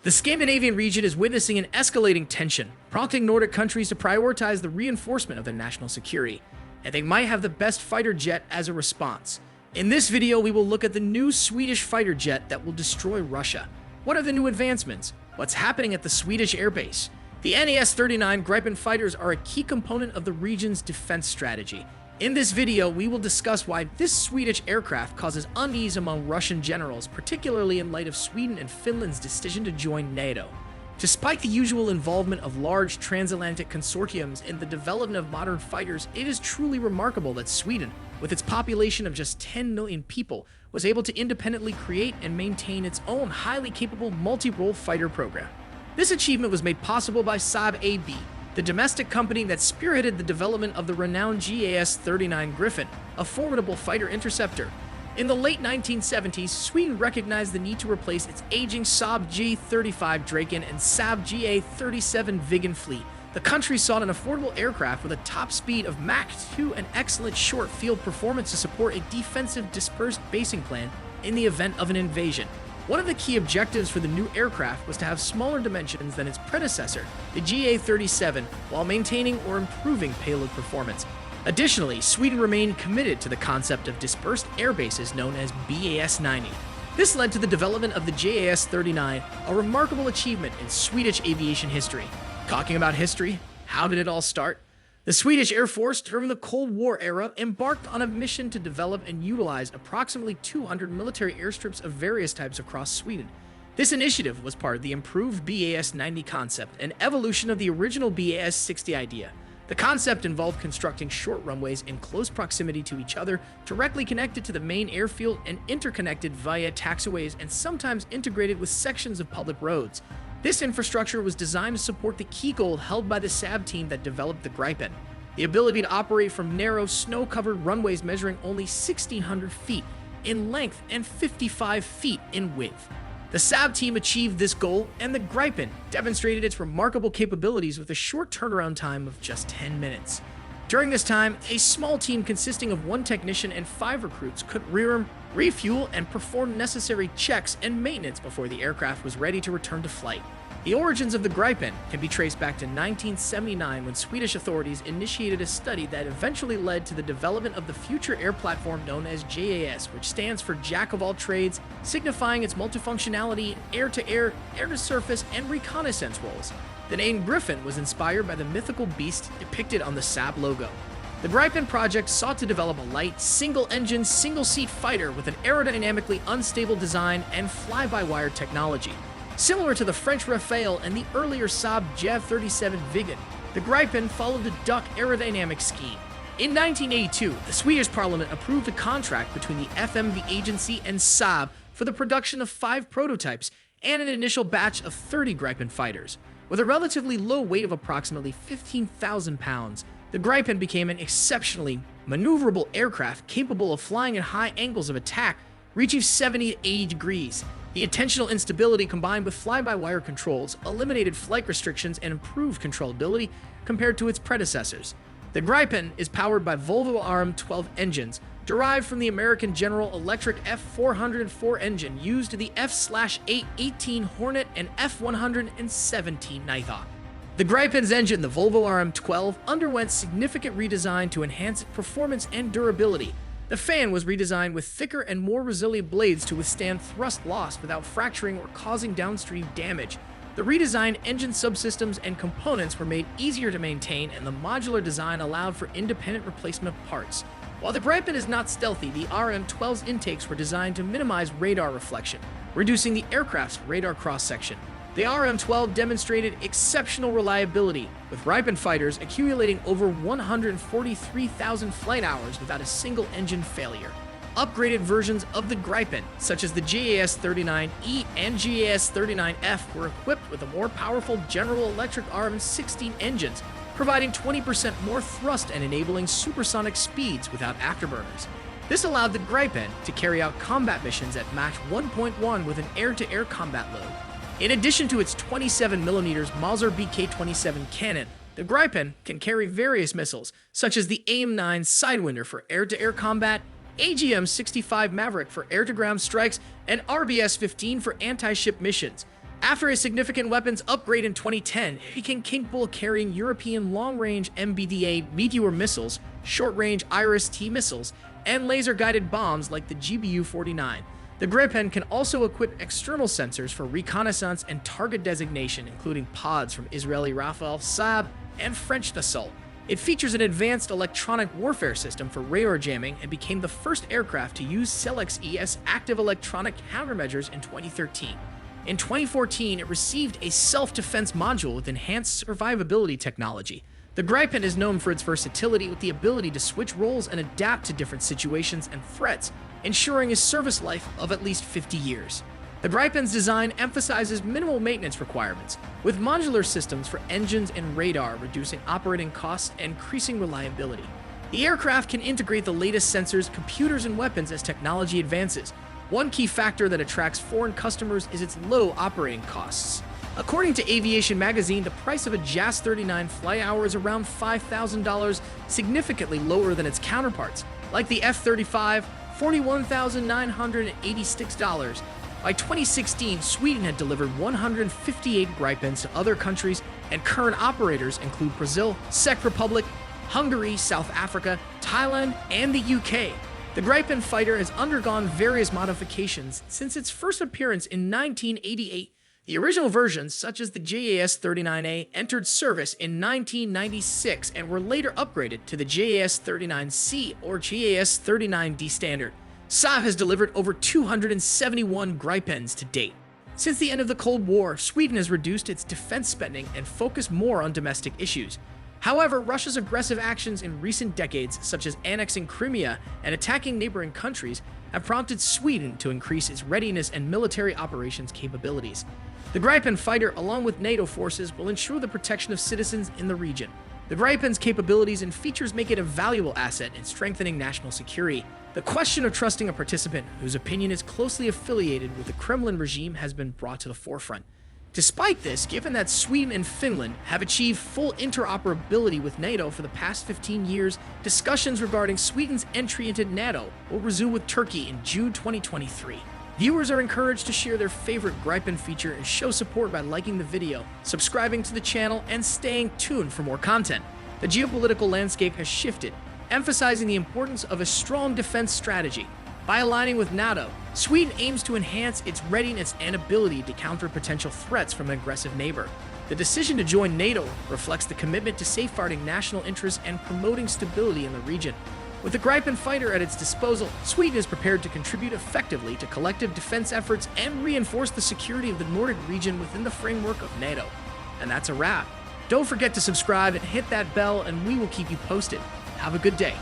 The Scandinavian region is witnessing an escalating tension, prompting Nordic countries to prioritize the reinforcement of their national security, and they might have the best fighter jet as a response. In this video, we will look at the new Swedish fighter jet that will destroy Russia. What are the new advancements? What's happening at the Swedish Air Base? The NAS-39 Gripen fighters are a key component of the region's defense strategy. In this video, we will discuss why this Swedish aircraft causes unease among Russian generals, particularly in light of Sweden and Finland's decision to join NATO. Despite the usual involvement of large transatlantic consortiums in the development of modern fighters, it is truly remarkable that Sweden, with its population of just 10 million people, was able to independently create and maintain its own highly capable multi-role fighter program. This achievement was made possible by Saab AB, the domestic company that spearheaded the development of the renowned JAS-39 Gripen, a formidable fighter interceptor. In the late 1970s, Sweden recognized the need to replace its aging Saab G-35 Draken and Saab GA-37 Viggen fleet. The country sought an affordable aircraft with a top speed of Mach 2 and excellent short field performance to support a defensive dispersed basing plan in the event of an invasion. One of the key objectives for the new aircraft was to have smaller dimensions than its predecessor, the GA-37, while maintaining or improving payload performance. Additionally, Sweden remained committed to the concept of dispersed air bases known as BAS-90. This led to the development of the JAS-39, a remarkable achievement in Swedish aviation history. Talking about history, how did it all start? The Swedish Air Force, during the Cold War era, embarked on a mission to develop and utilize approximately 200 military airstrips of various types across Sweden. This initiative was part of the improved BAS-90 concept, an evolution of the original BAS-60 idea. The concept involved constructing short runways in close proximity to each other, directly connected to the main airfield and interconnected via taxiways and sometimes integrated with sections of public roads. This infrastructure was designed to support the key goal held by the Saab team that developed the Gripen: the ability to operate from narrow, snow-covered runways measuring only 1,600 feet in length and 55 feet in width. The Saab team achieved this goal, and the Gripen demonstrated its remarkable capabilities with a short turnaround time of just 10 minutes. During this time, a small team consisting of 1 technician and 5 recruits could rearm, refuel, and perform necessary checks and maintenance before the aircraft was ready to return to flight. The origins of the Gripen can be traced back to 1979 when Swedish authorities initiated a study that eventually led to the development of the future air platform known as JAS, which stands for Jack of All Trades, signifying its multifunctionality in air-to-air, air-to-surface, and reconnaissance roles. The name Gripen was inspired by the mythical beast depicted on the Saab logo. The Gripen project sought to develop a light, single-engine, single-seat fighter with an aerodynamically unstable design and fly-by-wire technology. Similar to the French Rafale and the earlier Saab JAV-37 Viggen, the Gripen followed the duck aerodynamic scheme. In 1982, the Swedish parliament approved a contract between the FMV agency and Saab for the production of 5 prototypes and an initial batch of 30 Gripen fighters. With a relatively low weight of approximately 15,000 pounds, the Gripen became an exceptionally maneuverable aircraft capable of flying at high angles of attack, reaching 70 to 80 degrees. The intentional instability combined with fly-by-wire controls eliminated flight restrictions and improved controllability compared to its predecessors. The Gripen is powered by Volvo RM-12 engines, derived from the American General Electric F404 engine used in the F/A-18 Hornet and F117 Nighthawk. The Gripen's engine, the Volvo RM-12, underwent significant redesign to enhance its performance and durability. The fan was redesigned with thicker and more resilient blades to withstand thrust loss without fracturing or causing downstream damage. The redesigned engine subsystems and components were made easier to maintain, and the modular design allowed for independent replacement of parts. While the Gripen is not stealthy, the RM-12's intakes were designed to minimize radar reflection, reducing the aircraft's radar cross-section. The RM-12 demonstrated exceptional reliability, with Gripen fighters accumulating over 143,000 flight hours without a single engine failure. Upgraded versions of the Gripen, such as the JAS-39E and JAS-39F, were equipped with a more powerful General Electric RM-16 engines, providing 20% more thrust and enabling supersonic speeds without afterburners. This allowed the Gripen to carry out combat missions at Mach 1.1 with an air-to-air combat load. In addition to its 27mm Mauser BK-27 cannon, the Gripen can carry various missiles, such as the AIM-9 Sidewinder for air-to-air combat, AGM-65 Maverick for air-to-ground strikes, and RBS-15 for anti-ship missions. After a significant weapons upgrade in 2010, it became capable of carrying European long-range MBDA Meteor missiles, short-range IRIS-T missiles, and laser-guided bombs like the GBU-49. The Gripen can also equip external sensors for reconnaissance and target designation, including pods from Israeli Rafale, Saab, and French Dassault. It features an advanced electronic warfare system for radar jamming and became the first aircraft to use CELEX-ES active electronic countermeasures in 2013. In 2014, it received a self-defense module with enhanced survivability technology. The Gripen is known for its versatility with the ability to switch roles and adapt to different situations and threats, ensuring a service life of at least 50 years. The Gripen's design emphasizes minimal maintenance requirements, with modular systems for engines and radar, reducing operating costs and increasing reliability. The aircraft can integrate the latest sensors, computers, and weapons as technology advances. One key factor that attracts foreign customers is its low operating costs. According to Aviation magazine, the price of a JAS-39 flight hour is around $5,000, significantly lower than its counterparts, like the F-35, $41,986. By 2016, Sweden had delivered 158 Gripens to other countries, and current operators include Brazil, Czech Republic, Hungary, South Africa, Thailand, and the UK. The Gripen fighter has undergone various modifications since its first appearance in 1988. The original versions, such as the JAS-39A, entered service in 1996 and were later upgraded to the JAS-39C or JAS-39D standard. Saab has delivered over 271 Gripens to date. Since the end of the Cold War, Sweden has reduced its defense spending and focused more on domestic issues. However, Russia's aggressive actions in recent decades, such as annexing Crimea and attacking neighboring countries, have prompted Sweden to increase its readiness and military operations capabilities. The Gripen fighter, along with NATO forces, will ensure the protection of citizens in the region. The Gripen's capabilities and features make it a valuable asset in strengthening national security. The question of trusting a participant whose opinion is closely affiliated with the Kremlin regime has been brought to the forefront. Despite this, given that Sweden and Finland have achieved full interoperability with NATO for the past 15 years, discussions regarding Sweden's entry into NATO will resume with Turkey in June 2023. Viewers are encouraged to share their favorite Gripen feature and show support by liking the video, subscribing to the channel, and staying tuned for more content. The geopolitical landscape has shifted, emphasizing the importance of a strong defense strategy. By aligning with NATO, Sweden aims to enhance its readiness and ability to counter potential threats from an aggressive neighbor. The decision to join NATO reflects the commitment to safeguarding national interests and promoting stability in the region. With the Gripen fighter at its disposal, Sweden is prepared to contribute effectively to collective defense efforts and reinforce the security of the Nordic region within the framework of NATO. And that's a wrap. Don't forget to subscribe and hit that bell, and we will keep you posted. Have a good day.